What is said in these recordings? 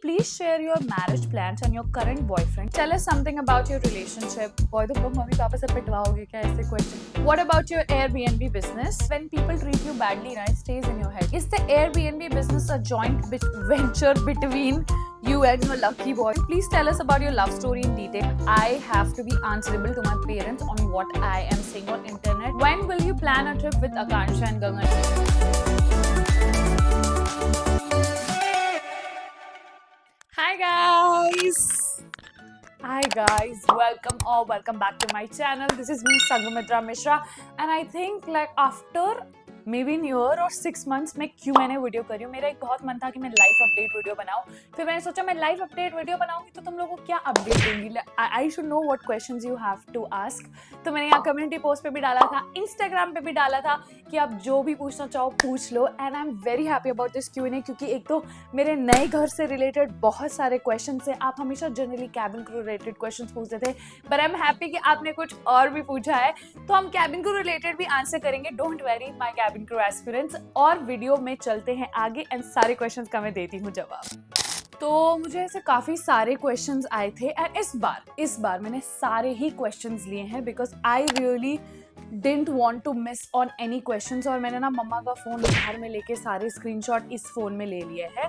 Please share your marriage plans and your current boyfriend. Tell us something about your relationship. Boy, तो तुम mummy पापा से पिटवाओगे क्या ऐसे question? What about your Airbnb business? When people treat you badly, it stays in your head. Is the Airbnb business a joint venture between you and your lucky boy? Please tell us about your love story in detail. I have to be answerable to my parents on what I am saying on internet. When will you plan a trip with Akansha and Gangan? Hi guys, welcome back to my channel. This is me Sangamitra Mishra and I think like after maybe in year और 6 months मैं Q&A video कर रही हूँ. मेरा एक बहुत मन था कि मैं लाइफ अपडेट वीडियो बनाऊँ. फिर मैंने सोचा मैं लाइफ अपडेट वीडियो बनाऊंगी तो तुम लोगों को क्या अपडेट दूंगी. I should know what questions you have to ask. तो मैंने यहाँ कम्युनिटी पोस्ट पे भी डाला था, इंस्टाग्राम पे भी डाला था कि आप जो भी पूछना चाहो पूछ लो. And I am very happy about this Q&A क्योंकि एक तो मेरे नए घर से रिलेटेड बहुत सारे क्वेश्चन है. आप हमेशा generally cabin crew related question पूछते थे, बट आई एम हैप्पी कि आपने कुछ और भी पूछा है. तो हम कैबिन क्रू रिलेटेड भी आंसर करेंगे. Don't very my cabin crew aspirants. और वीडियो में चलते हैं आगे एंड सारे क्वेश्चंस का मैं देती हूँ जवाब. तो मुझे ऐसे काफी सारे क्वेश्चंस आए थे एंड इस बार मैंने सारे ही क्वेश्चंस लिए हैं because I really didn't want to miss on any questions. और मैंने ना मम्मा का फोन बाहर में लेके सारे स्क्रीनशॉट इस फोन में ले लिए हैं.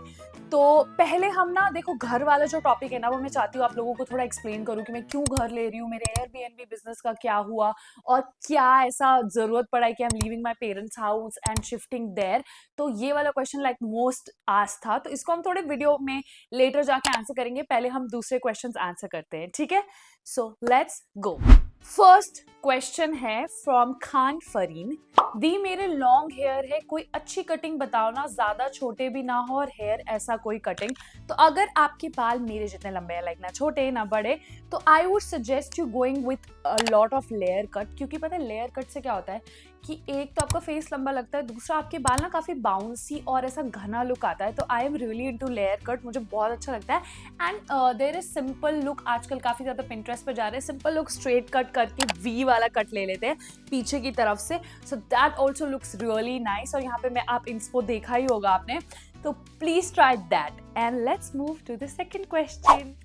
तो पहले हम ना देखो घर वाला जो टॉपिक है ना वो मैं चाहती हूँ आप लोगों को थोड़ा एक्सप्लेन करूँ कि मैं क्यों घर ले रही हूँ, मेरे एयरबीएनबी बिजनेस का क्या हुआ और क्या ऐसा जरूरत पड़ा है कि I am leaving my parents house and shifting their. तो ये वाला क्वेश्चन लाइक मोस्ट आस्क्ड था, तो इसको हम थोड़े वीडियो में लेटर जाके आंसर करेंगे. पहले हम दूसरे क्वेश्चंस आंसर करते हैं, ठीक है. So let's go. First question है फ्रॉम खान फरीन. दी मेरे लॉन्ग हेयर है, कोई अच्छी कटिंग बताओ ना, ज्यादा छोटे भी ना हो और हेयर ऐसा कोई कटिंग. तो अगर आपके बाल मेरे जितने लंबे हैं, लाइक ना छोटे ना बड़े, तो I would suggest you going with a lot of layer cut. क्योंकि पता है लेयर कट से क्या होता है कि एक तो आपका फेस लंबा लगता है, दूसरा आपके बाल ना काफी बाउंसी और ऐसा घना लुक आता है. तो I am really into layer cut, मुझे बहुत अच्छा लगता है. And there is simple look, आजकल काफी ज्यादा पिंटरेस्ट पे जा रहे हैं. सिंपल लुक स्ट्रेट कट करके वी वाला कट ले लेते हैं पीछे की तरफ से. So that also looks really nice. और यहाँ पे मैं आप इंस्पो देखा ही होगा आपने, तो please try that. And let's move to the second question.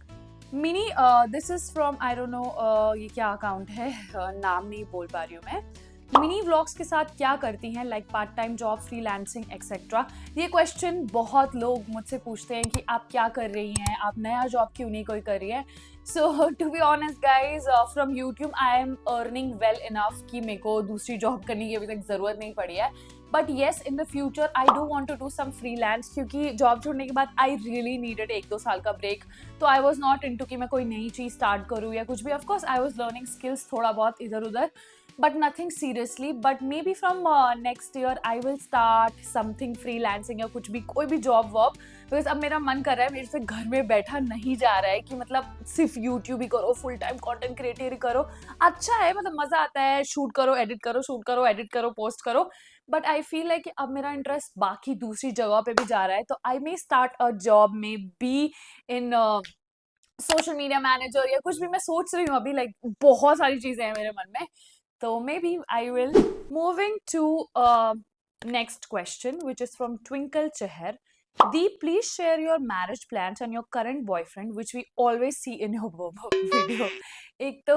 Mini this is from I don't know ये क्या अकाउंट है, नाम नहीं बोल पा रही हूँ मैं. मिनी व्लॉग्स के साथ क्या करती हैं, like part time job, freelancing etcetera. ये क्वेश्चन बहुत लोग मुझसे पूछते हैं कि आप क्या कर रही हैं, आप नया जॉब क्यों नहीं कोई कर रही है. So to be honest guys, from YouTube I am earning well enough कि मेरे को दूसरी जॉब करने की अभी तक जरूरत नहीं पड़ी है. But yes, in the future I do want to do some freelance क्योंकि जॉब छोड़ने के बाद आई रियली नीडेड 1-2 साल का ब्रेक. तो आई वॉज नॉट इनटू कि मैं कोई नई चीज स्टार्ट करूँ या कुछ भी. Of course I was learning skills थोड़ा बहुत इधर उधर, but nothing seriously. But maybe from next year I will start something freelancing या कुछ भी, कोई भी जॉब वॉब. बिकॉज अब मेरा मन कर रहा है, मेरे से घर में बैठा नहीं जा रहा है कि मतलब सिर्फ यूट्यूब ही करो, फुल टाइम कंटेंट क्रिएटर ही करो. अच्छा है, मतलब मजा आता है, शूट करो एडिट करो, शूट करो एडिट करो, पोस्ट करो. बट आई फील लाइक कि अब मेरा इंटरेस्ट बाकी दूसरी जगह पे भी जा रहा है. तो आई मे स्टार्ट अ जॉब में be in social media manager या कुछ भी. मैं सोच रही हूँ अभी, लाइक बहुत सारी चीजें हैं मेरे मन में. So maybe I will. Moving to next question, which is from Twinkle Cheher. Deep, please share your marriage plans and your current boyfriend, which we always see in your video. एक तो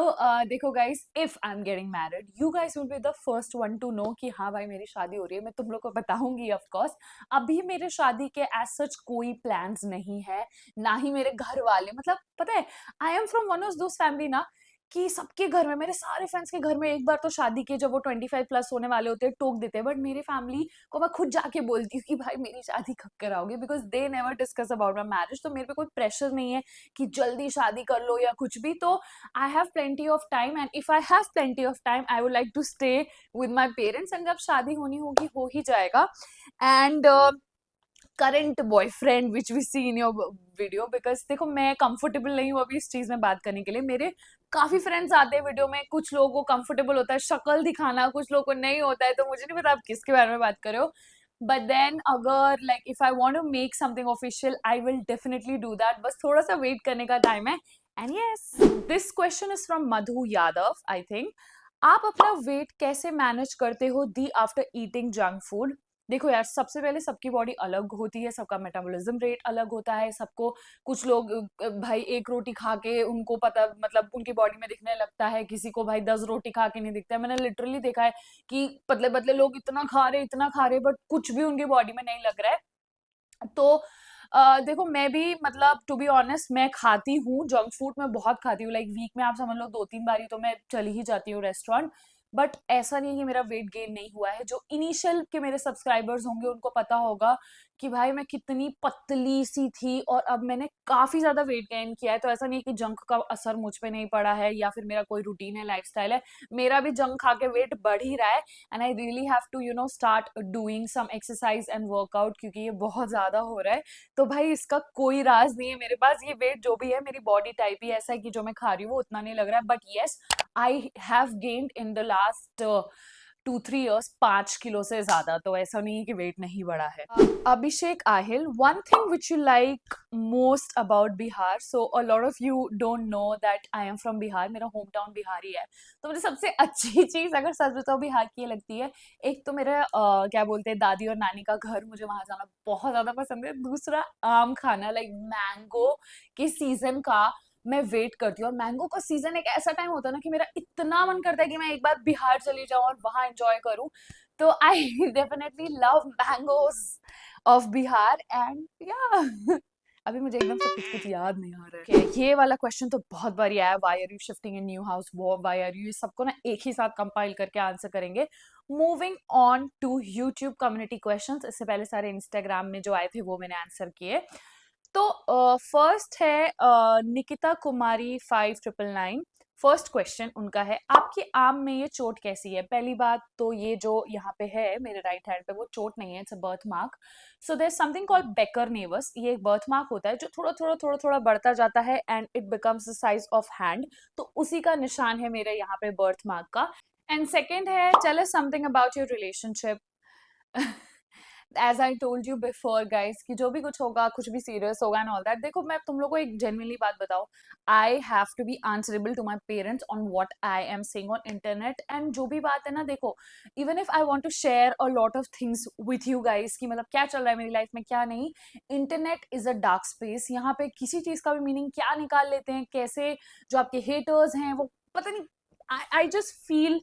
देखो guys, if I'm getting married, you guys will be the first one to know कि हाँ भाई मेरी शादी हो रही है. मैं तुम लोग को बताऊंगी of course. अभी मेरे शादी के as such कोई plans नहीं है, ना ही मेरे घर वाले. मतलब पता है, I am from one of those family ना कि सबके घर में, मेरे सारे फ्रेंड्स के घर में एक बार तो शादी के जब वो 25 प्लस होने वाले होते हैं टोक देते हैं. बट मेरी फैमिली को मैं खुद जाके बोलती हूँ कि भाई मेरी शादी कब कराओगे, because they never discuss about my marriage. तो मेरे पे कोई प्रेशर नहीं है कि जल्दी शादी कर लो या कुछ भी. तो I have plenty of time and if I have plenty of time I would like to stay with my parents. And जब शादी होनी होगी हो ही जाएगा. And current boyfriend which we see in your video, because देखो मैं comfortable नहीं हूँ अभी इस चीज में बात करने के लिए. मेरे काफी फ्रेंड्स आते हैं वीडियो में, कुछ लोगों को कंफर्टेबल होता है शक्ल दिखाना, कुछ लोगों को नहीं होता है. तो मुझे नहीं पता आप किसके बारे में बात कर रहे हो. बट देन अगर like if I want to make something official I will definitely do that. बस थोड़ा सा वेट करने का टाइम है. And yes, this question is from Madhu Yadav. I think आप अपना वेट कैसे मैनेज करते हो दी आफ्टर ईटिंग जंक फूड. देखो यार, सबसे पहले सबकी बॉडी अलग होती है, सबका मेटाबॉलिज्म रेट अलग होता है, सबको कुछ लोग भाई एक रोटी खा के उनको पता मतलब उनकी बॉडी में दिखने लगता है, किसी को भाई 10 रोटी खा के नहीं दिखता है। मैंने लिटरली देखा है कि पतले-पतले लोग इतना खा रहे बट कुछ भी उनकी बॉडी में नहीं लग रहा है। तो देखो मैं भी मतलब टू बी ऑनेस्ट मैं खाती हूँ जंक फूड, मैं बहुत खाती हूँ, लाइक वीक में आप समझ लो 2-3 बारी तो मैं चली ही जाती हूँ रेस्टोरेंट। बट ऐसा नहीं है कि मेरा वेट गेन नहीं हुआ है। जो इनिशियल के मेरे सब्सक्राइबर्स होंगे उनको पता होगा कि भाई मैं कितनी पतली सी थी और अब मैंने काफी ज्यादा वेट गेन किया है। तो ऐसा नहीं है कि जंक का असर मुझ पे नहीं पड़ा है या फिर मेरा कोई रूटीन है, लाइफस्टाइल है, मेरा भी जंक खा के वेट बढ़ ही रहा है। And I really have to start doing some exercise and workout, क्योंकि ये बहुत ज्यादा हो रहा है। तो भाई इसका कोई राज नहीं है मेरे पास, ये वेट जो भी है मेरी बॉडी टाइप ही ऐसा है कि जो मैं खा रही हूँ वो उतना नहीं लग रहा है। But yes, I have gained in the last 2-3 years 5 kilo से ज्यादा, तो ऐसा नहीं है कि वेट नहीं बढ़ा है। Abhishek Aahil, one thing which you like most about Bihar. So a lot of you don't know that I am from Bihar, मेरा होम टाउन बिहार ही है। तो मुझे सबसे अच्छी चीज अगर सच बताओ बिहार की ये लगती है, एक तो मेरा क्या बोलते हैं दादी और नानी का घर, मुझे वहां जाना बहुत ज्यादा पसंद है। दूसरा आम खाना, लाइक मैंगो के सीजन का मैं वेट करती हूँ। और मैंगो का सीजन एक ऐसा टाइम होता है ना कि मेरा इतना मन करता है कि मैं एक बार बिहार चली जाऊं और वहां एंजॉय करूं। तो I definitely love mangoes of Bihar and या अभी मुझे एकदम से कुछ याद नहीं आ रहा है। Okay, ये वाला क्वेश्चन तो बहुत बारी आया, why are you shifting in new house, why are you, ये सबको ना एक ही साथ कंपाइल करके आंसर करेंगे। Moving on to YouTube community questions, इससे पहले सारे इंस्टाग्राम में जो आए थे वो मैंने आंसर किए। तो फर्स्ट है निकिता कुमारी 5999। फर्स्ट क्वेश्चन उनका है, आपकी आर्म में ये चोट कैसी है? पहली बात तो ये जो यहाँ पे है मेरे राइट हैंड पे वो चोट नहीं है, it's a birth mark. So there something called Becker nevus, ये एक बर्थ मार्क होता है जो थोड़ा थोड़ा बढ़ता जाता है and it becomes the size of hand. तो उसी का निशान है मेरे यहाँ पे बर्थ मार्क का। एंड सेकेंड है, tell us something about your relationship. As I told you before guys कि जो भी कुछ होगा कुछ भी सीरियस होगा एंड ऑल दैट, देखो मैं तुम लोग को एक जेन्युइनली बात बताऊं, I have to be answerable to my parents on what I am saying on internet. And जो भी बात है ना, देखो even if I want to share a lot of things with you guys कि मतलब क्या चल रहा है मेरी लाइफ में क्या नहीं, internet is a dark space. यहाँ पे किसी चीज का भी मीनिंग क्या निकाल लेते हैं, कैसे जो आपके हेटर्स हैं वो पता नहीं। I just feel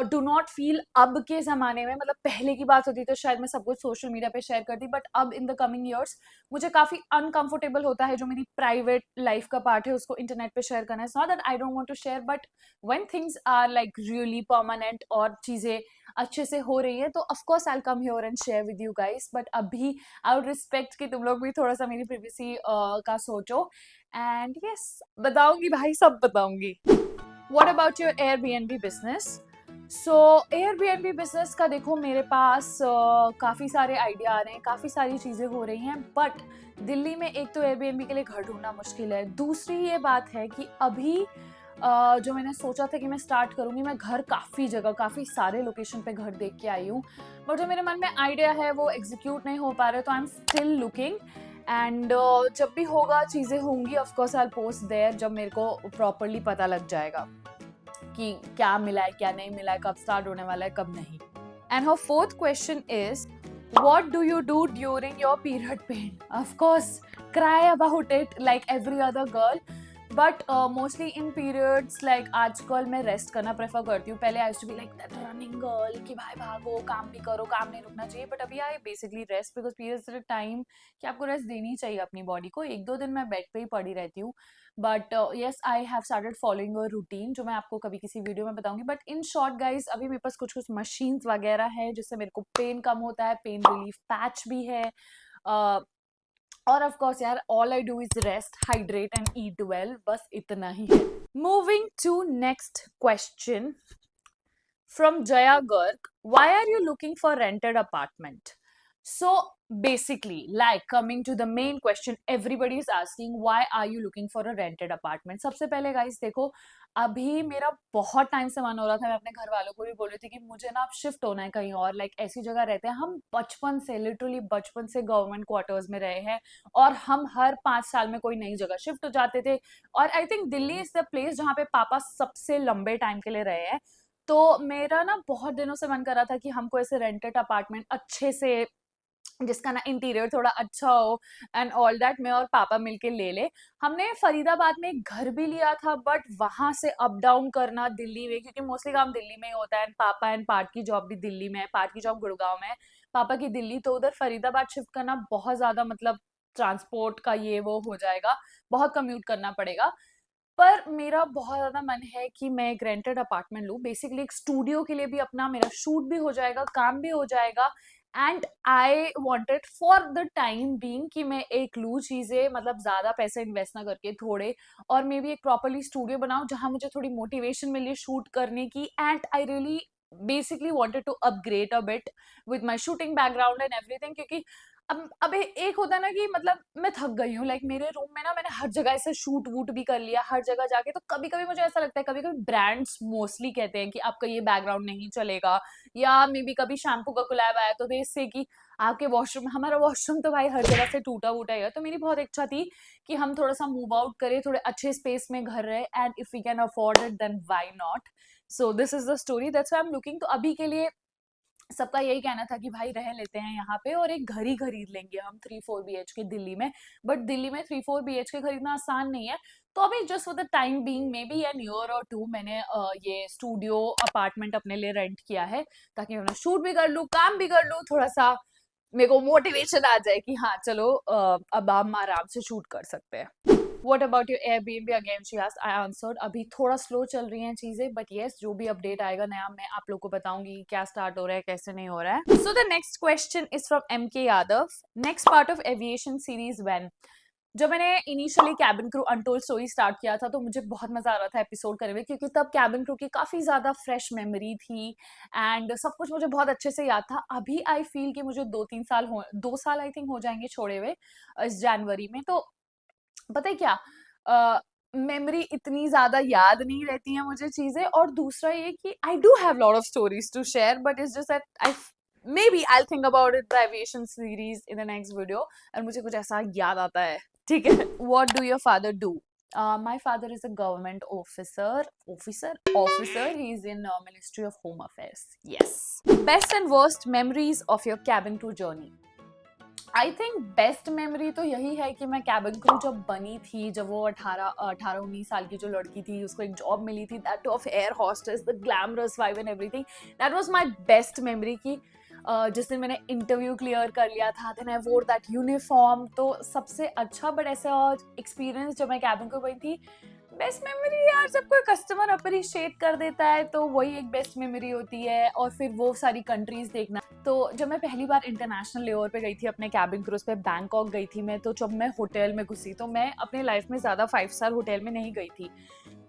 do not feel अब के जमाने में, मतलब पहले की बात होती तो शायद मैं सब कुछ सोशल मीडिया पे शेयर करती, बट अब इन द कमिंग ईयर्स मुझे काफी अनकंफर्टेबल होता है जो मेरी प्राइवेट लाइफ का पार्ट है उसको इंटरनेट पे शेयर करना। It's not that I don't want to share, but when things are like really permanent और चीजें अच्छे से हो रही है तो of course I will come here and share with you guys. But अभी आई वुड रिस्पेक्ट कि तुम लोग भी थोड़ा सा मेरी प्रिवेसी का सोचो। एंड यस, बताऊंगी भाई, सब बताऊंगी। What about your Airbnb business? So Airbnb business का देखो मेरे पास काफ़ी सारे आइडिया आ रहे हैं, काफ़ी सारी चीज़ें हो रही हैं, बट दिल्ली में एक तो Airbnb के लिए घर ढूंढना मुश्किल है। दूसरी ये बात है कि अभी जो मैंने सोचा था कि मैं स्टार्ट करूंगी, मैं घर काफ़ी जगह काफ़ी सारे लोकेशन पे घर देख के आई हूँ, बट जो मेरे मन में आइडिया है वो एग्जीक्यूट नहीं हो पा रहे, तो I am still looking. And जब भी होगा चीज़ें होंगी of course I will post there, जब मेरे को प्रॉपरली पता लग जाएगा कि क्या मिला है क्या नहीं मिला है, कब स्टार्ट होने वाला है कब नहीं। And her fourth question is, what do you do during your period pain? Of course, cry about it like every other girl. But mostly in periods like आजकल मैं रेस्ट करना प्रेफर करती हूँ। पहले I used to be like that running girl कि भाई भागो, काम भी करो, काम नहीं रुकना चाहिए, बट अभी I basically rest because periods at time कि आपको रेस्ट देनी चाहिए अपनी बॉडी को। 1-2 दिन मैं बेड पे ही पड़ी रहती हूँ, but yes I have started following a routine जो मैं आपको कभी किसी वीडियो में बताऊंगी। बट इन शॉर्ट गाइज अभी मेरे पास कुछ कुछ मशीन्स वगैरह है जिससे मेरे को पेन कम होता है, पेन रिलीफ पैच भी है, और ऑफ कोर्स यार all I do is rest, hydrate and eat well, बस इतना ही है। Moving to next question from Jaya Garg, why are you looking for rented apartment? So basically, like coming to the main question, everybody is asking why are you looking for a rented apartment? सबसे पहले guys देखो, अभी मेरा बहुत time से मन हो रहा था, मैं अपने घर वालों को भी बोल रही थी कि मुझे ना अब शिफ्ट होना है कहीं और, लाइक ऐसी जगह रहते हैं। हम बचपन से लिटरली बचपन से गवर्नमेंट क्वार्टर्स में रहे हैं और हम हर 5 साल में कोई नई जगह शिफ्ट हो जाते थे। और I think Delhi is the place जहाँ पे पापा सबसे लंबे टाइम के लिए रहे हैं। तो मेरा ना बहुत दिनों से मन कर रहा था कि हमको ऐसे रेंटेड अपार्टमेंट अच्छे से, जिसका ना इंटीरियर थोड़ा अच्छा हो एंड ऑल दैट, मैं और पापा मिलके ले ले। हमने फरीदाबाद में एक घर भी लिया था, बट वहां से अप डाउन करना दिल्ली में, क्योंकि मोस्टली काम दिल्ली में ही होता है एंड पापा एंड पार्ट की जॉब भी दिल्ली में है, पार्ट की जॉब गुड़गांव में है, पापा की दिल्ली, तो उधर फरीदाबाद शिफ्ट करना बहुत ज्यादा मतलब ट्रांसपोर्ट का ये वो हो जाएगा, बहुत कम्यूट करना पड़ेगा। पर मेरा बहुत ज़्यादा मन है कि मैं एक रेंटेड अपार्टमेंट लूँ, बेसिकली एक स्टूडियो के लिए भी, अपना मेरा शूट भी हो जाएगा, काम भी हो जाएगा, and I wanted for the time being कि मैं एक लूँ चीज़ें, मतलब ज़्यादा पैसे इन्वेस्ट ना करके थोड़े, और मे बी एक प्रॉपरली स्टूडियो बनाऊँ जहाँ मुझे थोड़ी मोटिवेशन मिले शूट करने की, and I really basically wanted to upgrade a bit with my shooting background and everything, क्योंकि अब एक होता है ना कि मतलब मैं थक गई हूँ, लाइक मेरे रूम में ना मैंने हर जगह ऐसे शूट वूट भी कर लिया हर जगह जाके, तो कभी कभी मुझे ऐसा लगता है, कभी कभी ब्रांड्स मोस्टली कहते हैं कि आपका ये बैकग्राउंड नहीं चलेगा, या मे बी कभी शैम्पू का कोलैब आया तो दे इससे कि आपके वॉशरूम, हमारा वॉशरूम तो भाई हर जगह से टूटा वूटा ही है, तो मेरी बहुत इच्छा थी कि हम थोड़ा सा मूव आउट करें, थोड़े अच्छे स्पेस में घर रहे, and if we can afford it then why not. So this is the story, that's why I am looking. तो अभी के लिए सबका यही कहना था कि भाई रह लेते हैं यहाँ पे और एक घर ही खरीद लेंगे हम 3-4 BHK दिल्ली में, बट दिल्ली में 3-4 BHK खरीदना आसान नहीं है। तो अभी just for the time being, maybe an year और टू, मैंने ये स्टूडियो अपार्टमेंट अपने लिए रेंट किया है, ताकि मैं शूट भी कर लूँ, काम भी कर लूँ, थोड़ा सा मेरे को मोटिवेशन आ जाए कि हाँ चलो अब हम आराम से शूट कर सकते हैं। What about your Airbnb? Again, she asked. I answered. अभी थोड़ा स्लो चल रही हैं चीजें, बट येस जो भी अपडेट आएगा नया मैं आप लोग को बताऊंगी कि क्या स्टार्ट हो रहा है, कैसे नहीं हो रहा है। So the next question is from MK Yadav. Next part of aviation series when? जब मैंने initially cabin crew untold story start किया था, तो मुझे बहुत मजा आ रहा था एपिसोड करने में, क्योंकि तब कैबिन क्रू की काफी ज्यादा फ्रेश मेमोरी थी एंड सब कुछ मुझे बहुत अच्छे से याद था। अभी आई फील कि मुझे 2 साल आई थिंक हो जाएंगे छोड़े हुए इस जनवरी में, तो पता है क्या, मेमोरी इतनी ज्यादा याद नहीं रहती है मुझे चीजें, और दूसरा ये कि I do have lot of stories to share, but it's just that I maybe I'll think about it the aviation series in the next video, और मुझे कुछ ऐसा याद आता है, ठीक है। What do your father do? My father is a government officer. He is in Ministry of Home Affairs. Yes. Best and worst memories of your cabin crew journey? I think best memory तो यही है कि मैं cabin crew जब बनी थी, जब वो 18-19 साल की जो लड़की थी, उसको एक जॉब मिली थी, that of air hostess, the glamorous vibe and everything, that was my best memory की जिस दिन मैंने इंटरव्यू क्लियर कर लिया था, देन आई वोर दैट यूनिफॉर्म, तो सबसे अच्छा। बट ऐसा एक्सपीरियंस जब मैं कैबिन क्रू बनी थी, बेस्ट मेमोरी यार जब कोई कस्टमर अप्रिशिएट कर देता है तो वही एक बेस्ट मेमोरी होती है, और फिर वो सारी कंट्रीज देखना। तो जब मैं पहली बार इंटरनेशनल लेवर पे गई थी अपने कैबिन क्रूज पे, बैंकॉक गई थी मैं, तो जब मैं होटल में घुसी, तो मैं अपने लाइफ में ज्यादा 5 स्टार होटल में नहीं गई थी,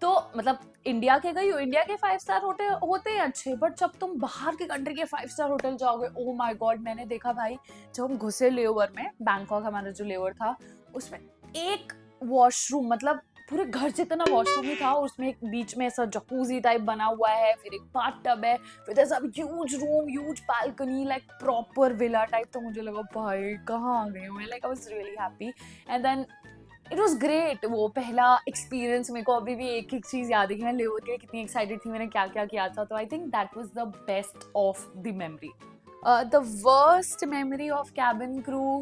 तो मतलब इंडिया के गई हूँ, इंडिया के 5 स्टार होटल होते हैं अच्छे, बट जब तुम बाहर के कंट्री के 5 स्टार होटल जाओगे, ओ माय गॉड, मैंने देखा भाई, जब हम घुसे लेवर में, बैंकॉक हमारा जो लेवर था, उसमें एक वॉशरूम, मतलब पूरे घर जितना वॉशरूम ही था, उसमें एक बीच में ऐसा जकूजी टाइप बना हुआ है, फिर एक बाथ टब है, फिर there's a huge room, huge balcony, like proper villa type। तो मुझे लगा भाई कहाँ आ गई हूँ, like I was really happy and then it was great। वो पहला एक्सपीरियंस, मेरे को अभी भी एक एक चीज याद है कि मैं लेवर के कितनी एक्साइटेड थी, मैंने क्या क्या किया था, तो I think that was the best of the memory. The worst memory of cabin crew,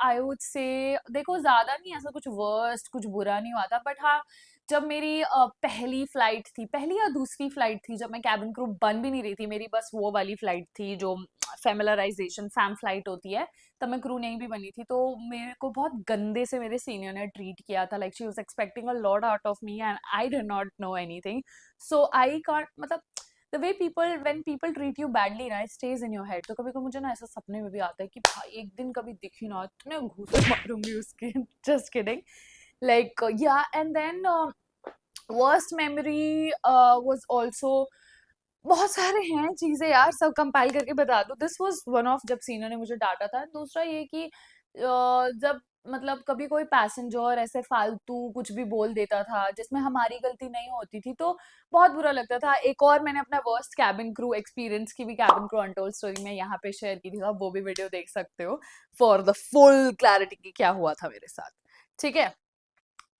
I would say, देखो ज्यादा नहीं, ऐसा कुछ worst, कुछ बुरा नहीं हुआ था, बट हाँ, जब मेरी पहली फ्लाइट थी, पहली या दूसरी फ्लाइट थी, जब मैं कैबिन क्रू बन भी नहीं रही थी, मेरी बस वो वाली फ्लाइट थी जो फेमिलराइजेशन फैम फ्लाइट होती है, तब मैं क्रू नहीं भी बनी थी, तो मेरे को बहुत गंदे से मेरे सीनियर ने ट्रीट किया था, like she was expecting a lot out of me and I did not know anything. So I can't, मतलब the way people, when people treat you badly ना, it stays in your head. तो कभी कभी मुझे ना ऐसा सपने में भी आता है कि भाई एक दिन कभी दिखी ना, इतने घूसे मारूंगी उसके। Just kidding, like yeah. And then worst memory was also, बहुत सारे हैं चीजें यार, सब कंपाइल करके बता दो। दिस वाज वन ऑफ, जब सीनियर ने मुझे डांटा था। दूसरा ये कि जब मतलब कभी कोई पैसेंजर ऐसे फालतू कुछ भी बोल देता था जिसमें हमारी गलती नहीं होती थी, तो बहुत बुरा लगता था। एक और मैंने अपना वर्स्ट कैबिन क्रू एक्सपीरियंस की भी कैबिन क्रू अनटोल्ड स्टोरी में यहाँ पे शेयर की थी, तो आप वो भी वीडियो देख सकते हो फॉर द फुल क्लैरिटी की क्या हुआ था मेरे साथ, ठीक है।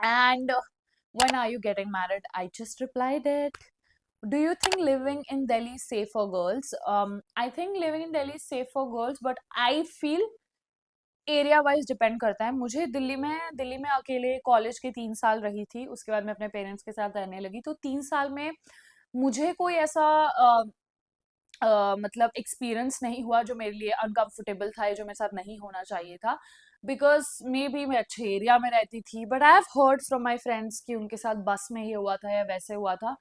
And when are you getting married, I just replied it, Do you think living in Delhi is safe for girls? I think living in Delhi is safe for girls, but I feel area wise depend करता है। मुझे दिल्ली में अकेले college के 3 साल रही थी, उसके बाद मैं अपने पेरेंट्स के साथ रहने लगी, तो 3 साल में मुझे कोई ऐसा मतलब एक्सपीरियंस नहीं हुआ जो मेरे लिए अनकंफर्टेबल था या जो मेरे साथ नहीं होना चाहिए था, बिकॉज मे बी मैं अच्छे एरिया में रहती थी, but I have heard from my friends कि उनके साथ बस में ये हुआ था या वैसे हुआ था।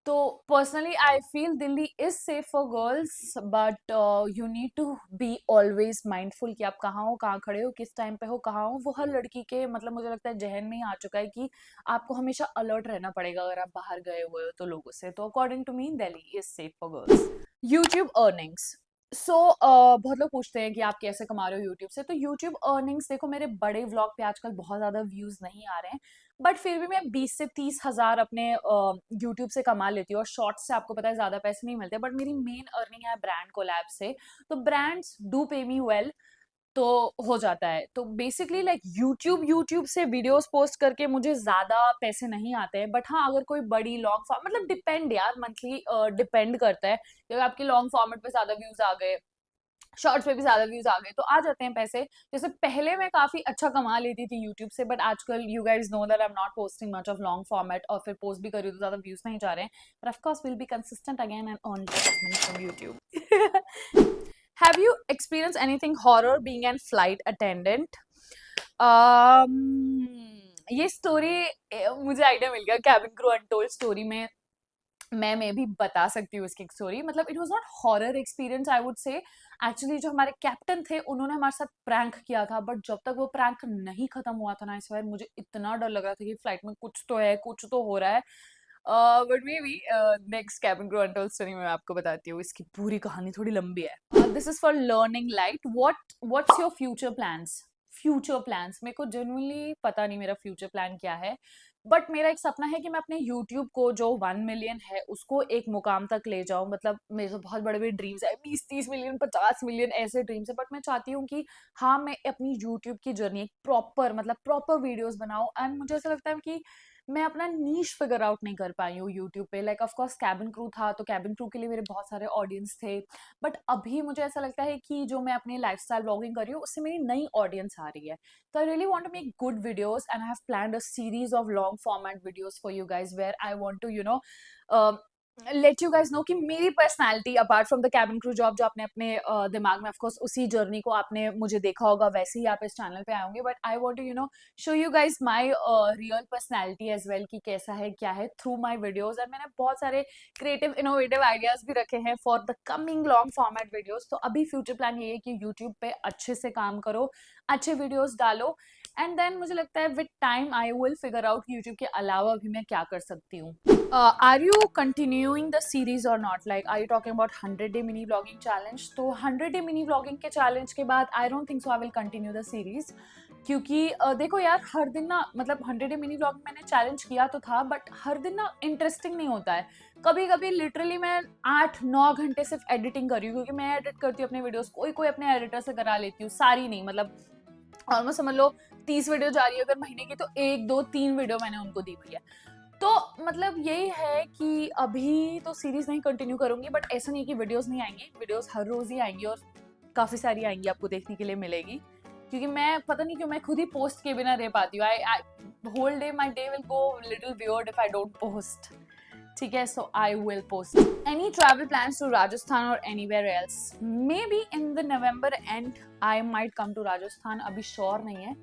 तो personally I feel Delhi is safe for girls, but you need to be always mindful कि आप कहाँ हो, कहाँ खड़े हो, किस टाइम पे हो, कहाँ हो। वो हर लड़की के मतलब मुझे लगता है जहन में ही आ चुका है कि आपको हमेशा अलर्ट रहना पड़ेगा अगर आप बाहर गए हुए हो तो लोगों से। तो according to me Delhi is safe for girls. YouTube earnings. So बहुत लोग पूछते हैं कि आप कैसे कमा रहे हो यूट्यूब से। तो यूट्यूब अर्निंग्स देखो, मेरे बड़े व्लॉग पे आजकल बहुत ज़्यादा व्यूज़ नहीं आ रहे हैं, बट फिर भी मैं 20 से 30 हज़ार अपने यूट्यूब से कमा लेती हूँ। और शॉर्ट्स से आपको पता है ज़्यादा पैसे नहीं मिलते, बट मेरी मेन अर्निंग है ब्रांड कोलैब से। तो ब्रांड्स डू पे मी वेल, तो हो जाता है। तो बेसिकली लाइक यूट्यूब से वीडियोस पोस्ट करके मुझे ज्यादा पैसे नहीं आते हैं, बट हाँ अगर कोई बड़ी लॉन्ग फॉर्म मतलब डिपेंड यार, मंथली डिपेंड करता है। अगर आपकी लॉन्ग फॉर्मेट पे ज्यादा व्यूज आ गए, शॉर्ट्स पे भी ज्यादा व्यूज आ गए, तो आ जाते हैं पैसे। जैसे पहले मैं काफी अच्छा कमा लेती थी यूट्यूब से, बट आजकल you guys no that I am not posting much of long format, और फिर पोस्ट भी करी तो ज्यादा व्यूज नहीं जा रहे हैं। But of course will be consistent again and earn money from YouTube. Have you experienced anything horror being an flight attendant? ये स्टोरी मुझे आइडिया मिल गया कैबिन क्रू अनटोल्ड स्टोरी में मैं भी बता सकती हूँ इसकी स्टोरी। मतलब it was not horror experience I would say. Actually जो हमारे कैप्टन थे उन्होंने हमारे साथ प्रैंक किया था, बट जब तक वो प्रैंक नहीं खत्म हुआ था ना, इस बार मुझे इतना डर लग रहा था कि फ्लाइट में कुछ तो है, कुछ तो हो रहा है। But may be next cabin crew untold story में मैं आपको बताती हूँ। इसकी पूरी कहानी थोड़ी लंबी है। This is for learning light. What's your future plans? Future plans मेरे को जेन्युइनली पता नहीं मेरा फ्यूचर प्लान क्या है, बट मेरा एक सपना है कि मैं अपने यूट्यूब को जो 1 मिलियन है उसको एक मुकाम तक ले जाऊं। मतलब मेरे तो बहुत बड़े बड़े ड्रीम्स है, 20-30 मिलियन 50 मिलियन ऐसे ड्रीम्स है, बट मैं चाहती हूँ कि हाँ मैं अपनी यूट्यूब की जर्नी एक प्रॉपर वीडियोस बनाऊं। एंड मुझे ऐसा लगता है कि मैं अपना नीश फिगर आउट नहीं कर पाई हूँ यूट्यूब पे। Like of course cabin crew था, तो कैबिन क्रू के लिए मेरे बहुत सारे ऑडियंस थे, बट अभी मुझे ऐसा लगता है कि जो मैं अपनी लाइफस्टाइल व्लॉगिंग कर रही हूँ उससे मेरी नई ऑडियंस आ रही है। So I really want to make good videos, and I have planned a series of long format videos for you guys where I want to, let you guys know कि मेरी personality apart from the cabin crew job जो आपने अपने दिमाग में of course उसी journey को आपने मुझे देखा होगा वैसे ही आप इस चैनल पे आएंगे, but I want to show you guys my real personality as well कि कैसा है क्या है थ्रू माई वीडियोज। एंड मैंने बहुत सारे क्रिएटिव इनोवेटिव आइडियाज भी रखे हैं for the coming long format videos. तो अभी फ्यूचर प्लान ये है कि यूट्यूब पे अच्छे से काम करो, अच्छे वीडियोज डालो, एंड देन मुझे लगता है with time I will figure out YouTube के अलावा भी मैं क्या कर सकती हूँ। Are you continuing the series और not? Like are you talking about 100 day mini vlogging challenge? तो 100 डे मिनी व्लॉगिंग के चैलेंज के बाद I don't think so I will continue the series, क्योंकि देखो यार हर दिन ना, मतलब 100 डे मिनी व्लॉगिंग मैंने चैलेंज किया तो था, बट हर दिन ना इंटरेस्टिंग नहीं होता है। कभी कभी लिटरली मैं 8-9 घंटे सिर्फ एडिटिंग कर रही हूँ, क्योंकि मैं एडिट करती हूँ अपने वीडियोस, कोई कोई अपने एडिटर से करा लेती हूँ, सारी नहीं, मतलब ऑलमोस्ट समझ लो 30 वीडियो जा रही है अगर महीने की, तो 1-2-3 वीडियो मैंने उनको दी हुई है। तो मतलब यही है कि अभी तो सीरीज नहीं कंटिन्यू करूंगी, बट ऐसा नहीं कि वीडियोस नहीं आएंगी, वीडियोस हर रोज ही आएंगी और काफी सारी आएंगी, आपको देखने के लिए मिलेगी। क्योंकि मैं पता नहीं क्यों मैं खुद ही पोस्ट के बिना रह पाती हूँ। I whole day my day will go little weird if I don't post. ठीक है, so I will post. Any travel plans to Rajasthan और anywhere else? Maybe in the November and I might come to Rajasthan, अभी sure नहीं है,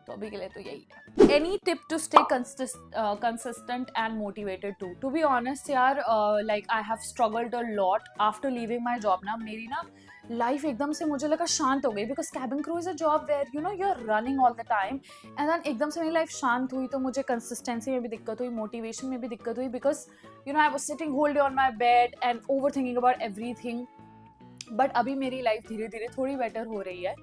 तो अभी के लिए तो यही है। Any tip to stay consistent and motivated to? To be honest यार, like I have struggled a lot after leaving my job ना। मेरी ना लाइफ एकदम से मुझे लगा शांत हो गई, because cabin crew is a job where you are running all the time, and then एकदम से मेरी लाइफ शांत हुई, तो मुझे कंसिस्टेंसी में भी दिक्कत हुई, मोटिवेशन में भी दिक्कत हुई, because I was sitting whole day on my bed and over thinking about everything. But अभी मेरी लाइफ धीरे धीरे थोड़ी बेटर हो रही है।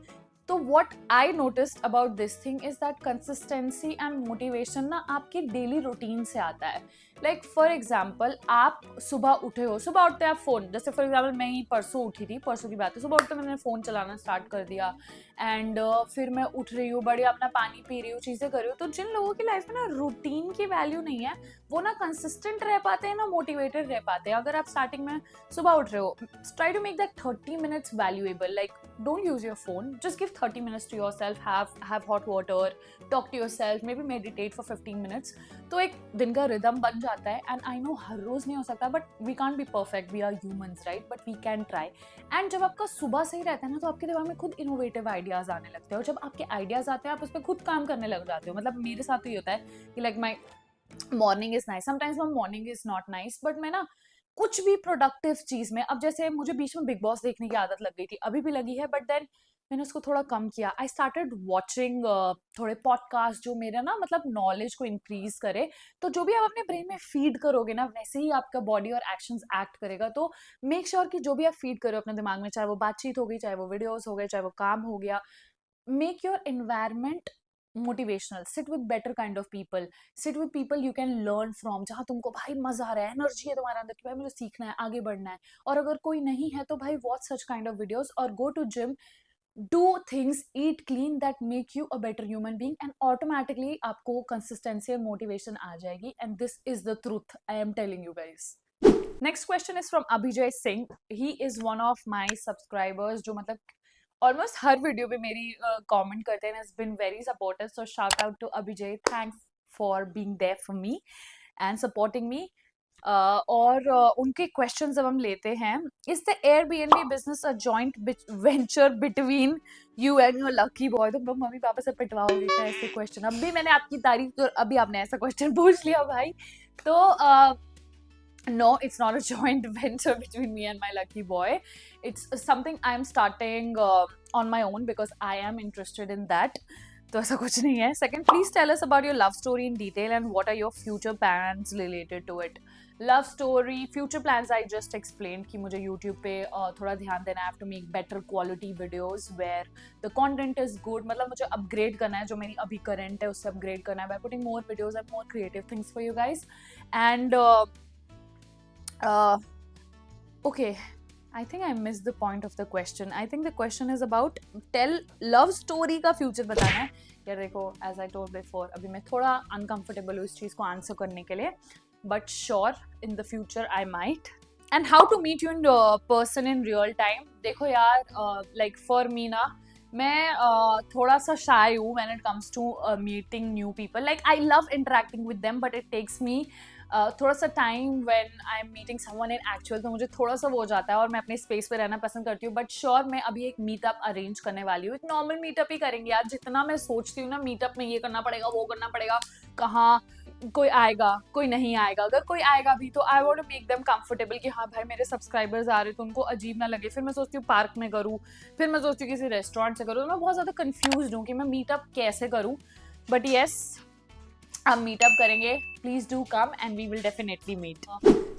तो what I noticed about this thing is that consistency and motivation ना आपकी डेली रूटीन से आता है। लाइक फॉर एग्जाम्पल आप सुबह उठे हो, सुबह उठते आप फ़ोन, जैसे फॉर एग्जाम्पल मैं ही परसों उठी थी, परसों की बात है, सुबह उठते मैंने फ़ोन चलाना स्टार्ट कर दिया, एंड फिर मैं उठ रही हूँ, बढ़िया अपना पानी पी रही हूँ, चीज़ें कर रही हूँ। तो जिन लोगों की लाइफ में ना रूटीन की वैल्यू नहीं है, वो ना कंसिस्टेंट रह पाते हैं ना मोटिवेटेड रह पाते हैं। अगर आप स्टार्टिंग में सुबह उठ रहे हो, try to make that 30 minutes valuable. Like don't use your phone, just give 30 minutes to yourself, have hot water, talk to yourself, maybe meditate for 15 minutes. तो एक दिन का रिदम बन जाता है। एंड आई नो हर रोज नहीं हो सकता, but we can't be perfect, we are humans right, but we can try. And जब आपका सुबह सही रहता है ना, तो आपके दिमाग में खुद इनोवेटिव आइडियाज आने लगते हैं, और जब आपके आइडियाज आते हैं आप उस पर खुद काम करने लग जाते हो। मतलब मेरे साथ तो ये होता है कि like my morning is nice, sometimes my morning is not nice, but मैं ना कुछ भी प्रोडक्टिव चीज में, अब जैसे मुझे बीच में बिग बॉस देखने की आदत लग गई थी, अभी भी लगी है, बट देन मैंने उसको थोड़ा कम किया। आई स्टार्टेड वॉचिंग थोड़े पॉडकास्ट जो मेरा ना मतलब नॉलेज को इंक्रीज करे। तो जो भी आप अपने ब्रेन में फीड करोगे ना, वैसे ही आपका बॉडी और एक्शंस एक्ट करेगा। तो मेक श्योर कि जो भी आप फीड करो अपने दिमाग में, चाहे वो बातचीत हो गई, चाहे वो वीडियोस हो गए, चाहे वो काम हो गया, make your environment motivational. Sit with better kind of people, sit with people you can learn from, जहाँ तुमको भाई मजा आ रहा है, एनर्जी है तुम्हारे अंदर कि भाई मुझे सीखना है, आगे बढ़ना है। और अगर कोई नहीं है तो भाई watch such kind of videos, और go to gym, do things, eat clean that make you a better human being, and automatically आपको consistency और motivation आ जाएगी। And this is the truth I am telling you guys. Next question is from Abhijay Singh. He is one of my subscribers जो मतलब almost हर video पे मेरी comment करते हैं, is been very supportive. So shout out to Abhijay, thanks for being there for me and supporting me. और उनके question जब हम लेते हैं, is the Airbnb business a joint venture between you and your lucky boy? तो मम्मी पापा से पिटवाओगे क्या ऐसे क्वेश्चन? अभी मैंने आपकी तारीफ, तो अभी आपने ऐसा क्वेश्चन पूछ लिया भाई। तो no, it's not a joint venture between me and my lucky boy. It's something I'm starting on my own because I am interested in that. तो ऐसा कुछ नहीं है। Second, please tell us about your love story in detail and what are your future plans related to it. Love story, future plans I just explained कि मुझे YouTube पे थोड़ा ध्यान देना है। I have to make better quality videos where the content is good. मतलब मुझे upgrade करना है, जो मेरी अभी current है उससे upgrade करना है by putting more videos and more creative things for you guys. And okay, I think I missed the point of the question. I think the question is about tell love story का future बताना है। यार देखो, as I told before, अभी मैं थोड़ा uncomfortable हूँ इस चीज़ को आंसर करने के लिए, but sure in the future I might. And how to meet you in person in real time? देखो यार, like for me ना, मैं थोड़ा सा shy हूँ when it comes to meeting new people. Like I love interacting with them, but it takes me थोड़ा सा time when I am meeting someone in actual. तो मुझे थोड़ा सा वो हो जाता है और मैं अपने स्पेस पे रहना पसंद करती हूँ। बट श्योर मैं अभी एक मीटअप अरेंज करने वाली हूँ, एक नॉर्मल मीटअप ही करेंगे यार। जितना मैं सोचती हूँ ना मीटअप में ये करना पड़ेगा, वो करना पड़ेगा, कहाँ कोई आएगा कोई नहीं आएगा, अगर कोई आएगा भी तो I want to make them comfortable कि हाँ भाई मेरे सब्सक्राइबर्स आ रहे तो उनको अजीब ना लगे। फिर मैं सोचती हूँ पार्क में करूँ, फिर मैं सोचती हूँ किसी रेस्टोरेंट से करूँ। तो मैं बहुत ज़्यादा कन्फ्यूज हूँ कि मैं मीटअप कैसे करूँ। बट येस, हम मीटअप करेंगे, please do come and we will definitely meet.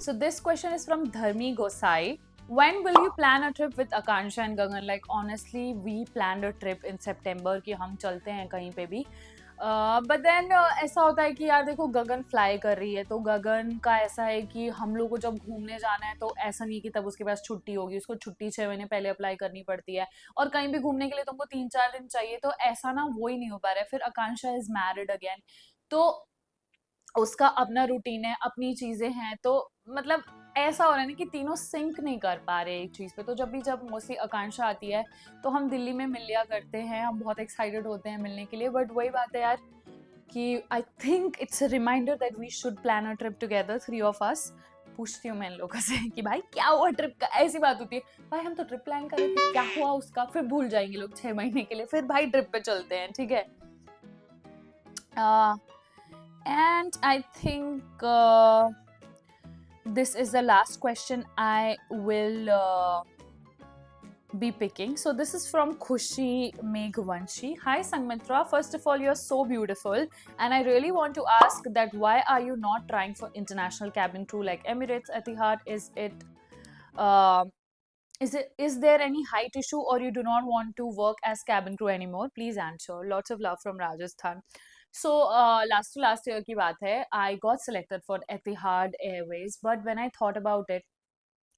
So this question is from Dharmi Gosai. When will you plan a trip with Akansha and Gagan? Like honestly, we planned a trip in September कि हम चलते हैं कहीं पे भी। But then ऐसा होता है कि यार देखो गगन फ्लाई कर रही है, तो गगन का ऐसा है कि हम लोग को जब घूमने जाना है तो ऐसा नहीं कि तब उसके पास छुट्टी होगी, उसको छुट्टी 6 महीने पहले अप्लाई करनी पड़ती है। और कहीं भी घूमने के लिए तुमको 3-4 दिन चाहिए, तो ऐसा ना वो ही नहीं हो पा रहा है। फिर आकांक्षा इज मैरिड अगेन, तो उसका अपना रूटीन है, अपनी चीजें हैं, तो मतलब ऐसा हो रहा है ना कि तीनों सिंक नहीं कर पा रहे एक चीज पे। तो जब मोस्टली आकांक्षा आती है तो हम दिल्ली में मिल लिया करते हैं, हम बहुत एक्साइटेड होते हैं मिलने के लिए। बट वही बात है यार कि I think it's a reminder that we should plan a trip together, 3 of us। पूछती हूँ मैं इन लोगों से कि भाई क्या हुआ ट्रिप का? ऐसी बात होती है भाई हम तो ट्रिप प्लान कर रहे थे, क्या हुआ उसका? फिर भूल जाएंगे लोग 6 महीने के लिए, फिर भाई ट्रिप पे चलते हैं, ठीक है। And I think this is the last question I will be picking. So this is from Khushi Meghvanshi. Hi Sangmitra, first of all you're so beautiful and I really want to ask that why are you not trying for international cabin crew like Emirates, Etihad? Is there any height issue or you do not want to work as cabin crew anymore? Please answer. Lots of love from Rajasthan. So last year की बात है, I got selected for Etihad Airways, but when I thought about it,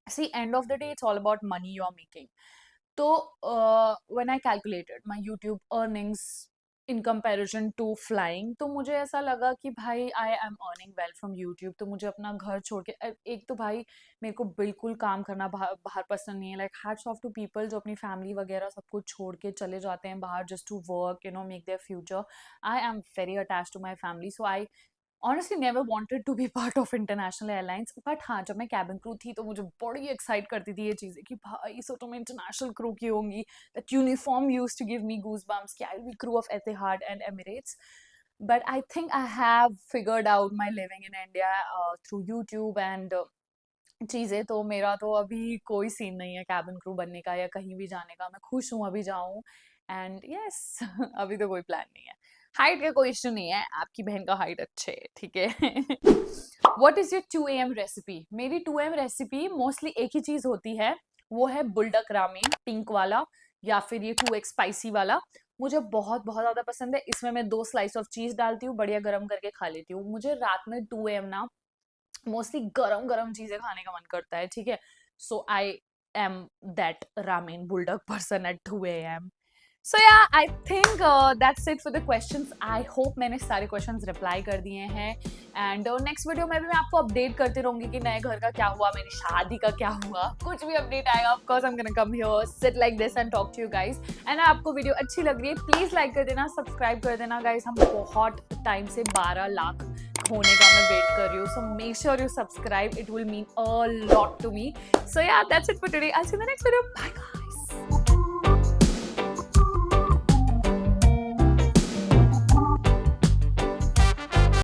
see, end of the day it's all about money you're making. तो when I calculated my YouTube earnings in comparison to flying, तो मुझे ऐसा लगा कि भाई I am earning well from YouTube, तो मुझे अपना घर छोड़ के एक तो भाई मेरे को बिल्कुल काम करना बाहर बाहर पसंद नहीं है। Like hats off to people जो अपनी फैमिली वगैरह सब कुछ छोड़ के चले जाते हैं बाहर just to work, you know, make their future. I am very attach to my family, so I honestly never wanted to be part of international airlines. But हाँ, जब मैं कैबिन क्रू थी तो मुझे बड़ी एक्साइट करती थी ये चीज़ें कि भाई सो तुम इंटरनेशनल क्रू की होंगी। That uniform used to give me goose bumps कि I will be crew of Etihad and Emirates. But I think I have figured out my living in India through YouTube and चीज़ें। तो मेरा तो अभी कोई scene नहीं है cabin crew बनने का या कहीं भी जाने का। मैं खुश हूँ अभी जाऊँ एंड यस अभी तो कोई प्लान नहीं है। हाइट का कोई इश्यू नहीं है, आपकी बहन का हाइट अच्छे है, ठीक है। What is your 2 AM recipe? मेरी 2 AM रेसिपी मोस्टली एक ही चीज होती है, वो है बुलडक रामेन पिंक वाला या फिर ये 2x स्पाइसी वाला। मुझे बहुत बहुत ज्यादा पसंद है। इसमें मैं 2 स्लाइस ऑफ चीज डालती हूँ, बढ़िया गरम करके खा लेती हूँ। मुझे रात में 2 AM ना मोस्टली गरम गरम चीजें खाने का मन करता है, ठीक है। So I am that ramen buldak person at 2 AM. So yeah, I think that's it for the questions. I hope मैंने सारे questions reply कर दिए हैं and next video में भी मैं आपको update करती रहूंगी कि नए घर का क्या हुआ, मेरी शादी का क्या हुआ, कुछ भी update आएगा of course I'm gonna come here, sit like this and talk to you guys. and आपको video अच्छी लग रही है please like कर देना, subscribe कर देना guys. हम बहुत टाइम से 12 लाख होने का मैं वेट कर रही हूँ, so make sure you subscribe, it will mean a lot to me. So yeah, that's it for today. I'll see you in the next video. Bye guys.